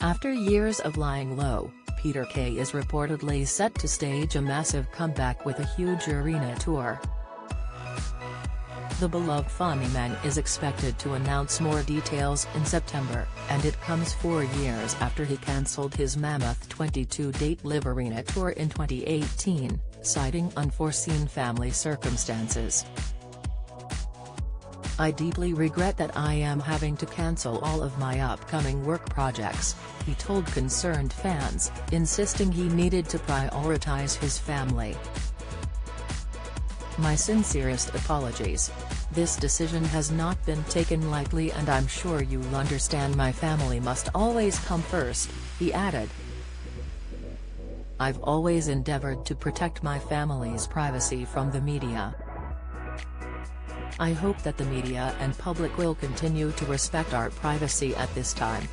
After years of lying low, Peter Kay is reportedly set to stage a massive comeback with a huge arena tour. The beloved funny man is expected to announce more details in September, and it comes 4 years after he cancelled his mammoth 22-date live arena tour in 2018, citing unforeseen family circumstances. "I deeply regret that I am having to cancel all of my upcoming work projects," he told concerned fans, insisting he needed to prioritize his family. "My sincerest apologies. This decision has not been taken lightly, and I'm sure you'll understand my family must always come first," he added. "I've always endeavored to protect my family's privacy from the media. I hope that the media and public will continue to respect our privacy at this time.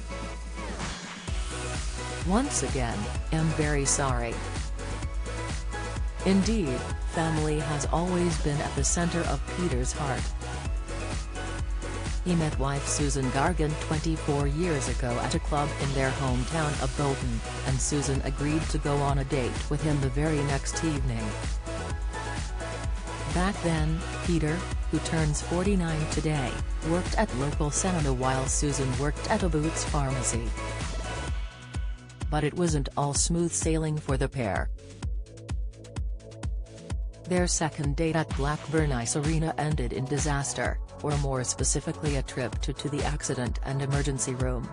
Once again, I'm very sorry." Indeed, family has always been at the center of Peter's heart. He met wife Susan Gargan 24 years ago at a club in their hometown of Bolton, and Susan agreed to go on a date with him the very next evening. Back then, Peter, who turns 49 today, worked at local cinema while Susan worked at a Boots pharmacy. But it wasn't all smooth sailing for the pair. Their second date at Blackburn Ice Arena ended in disaster, or more specifically a trip to the accident and emergency room.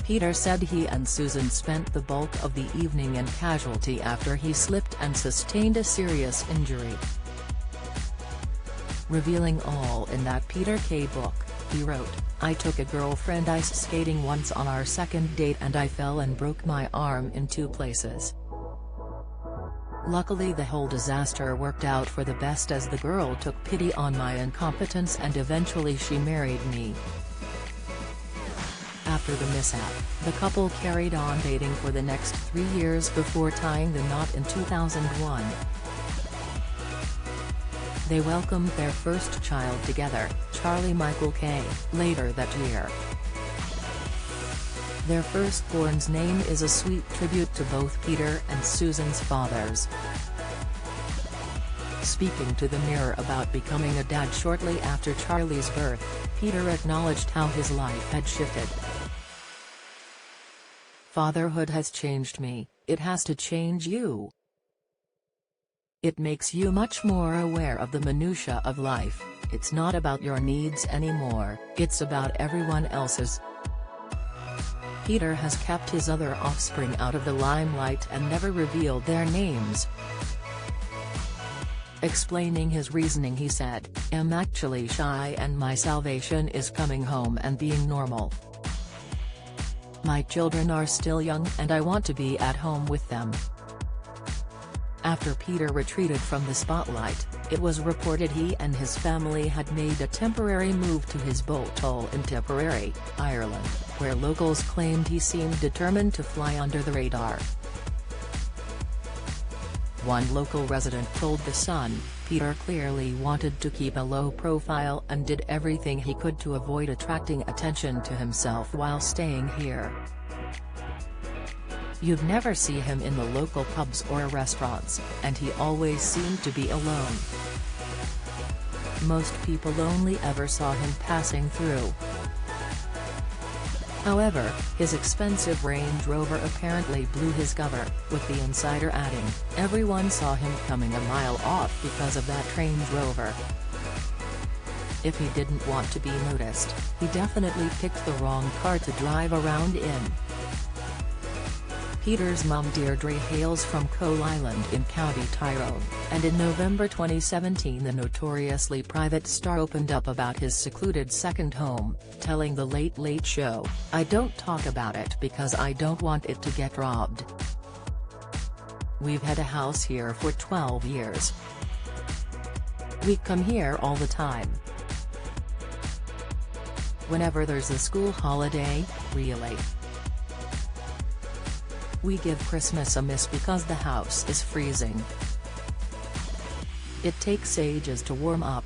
Peter said he and Susan spent the bulk of the evening in casualty after he slipped and sustained a serious injury. Revealing all in that Peter Kay book, he wrote, "I took a girlfriend ice skating once on our second date and I fell and broke my arm in 2 places. Luckily the whole disaster worked out for the best as the girl took pity on my incompetence and eventually she married me." After the mishap, the couple carried on dating for the next 3 years before tying the knot in 2001. They welcomed their first child together, Charlie Michael Kay, later that year. Their firstborn's name is a sweet tribute to both Peter and Susan's fathers. Speaking to the Mirror about becoming a dad shortly after Charlie's birth, Peter acknowledged how his life had shifted. "Fatherhood has changed me, it has to change you. It makes you much more aware of the minutiae of life. It's not about your needs anymore, it's about everyone else's." Peter has kept his other offspring out of the limelight and never revealed their names. Explaining his reasoning, he said, "I'm actually shy and my salvation is coming home and being normal. My children are still young and I want to be at home with them." After Peter retreated from the spotlight, it was reported he and his family had made a temporary move to his Bolton in Tipperary, Ireland, where locals claimed he seemed determined to fly under the radar. One local resident told The Sun, "Peter clearly wanted to keep a low profile and did everything he could to avoid attracting attention to himself while staying here. You'd never see him in the local pubs or restaurants, and he always seemed to be alone. Most people only ever saw him passing through." However, his expensive Range Rover apparently blew his cover, with the insider adding, "Everyone saw him coming a mile off because of that Range Rover. If he didn't want to be noticed, he definitely picked the wrong car to drive around in." Peter's mum Deirdre hails from Coal Island in County Tyrone, and in November 2017 the notoriously private star opened up about his secluded second home, telling The Late Late Show, "I don't talk about it because I don't want it to get robbed. We've had a house here for 12 years. We come here all the time. Whenever there's a school holiday, really. We give Christmas a miss because the house is freezing. It takes ages to warm up,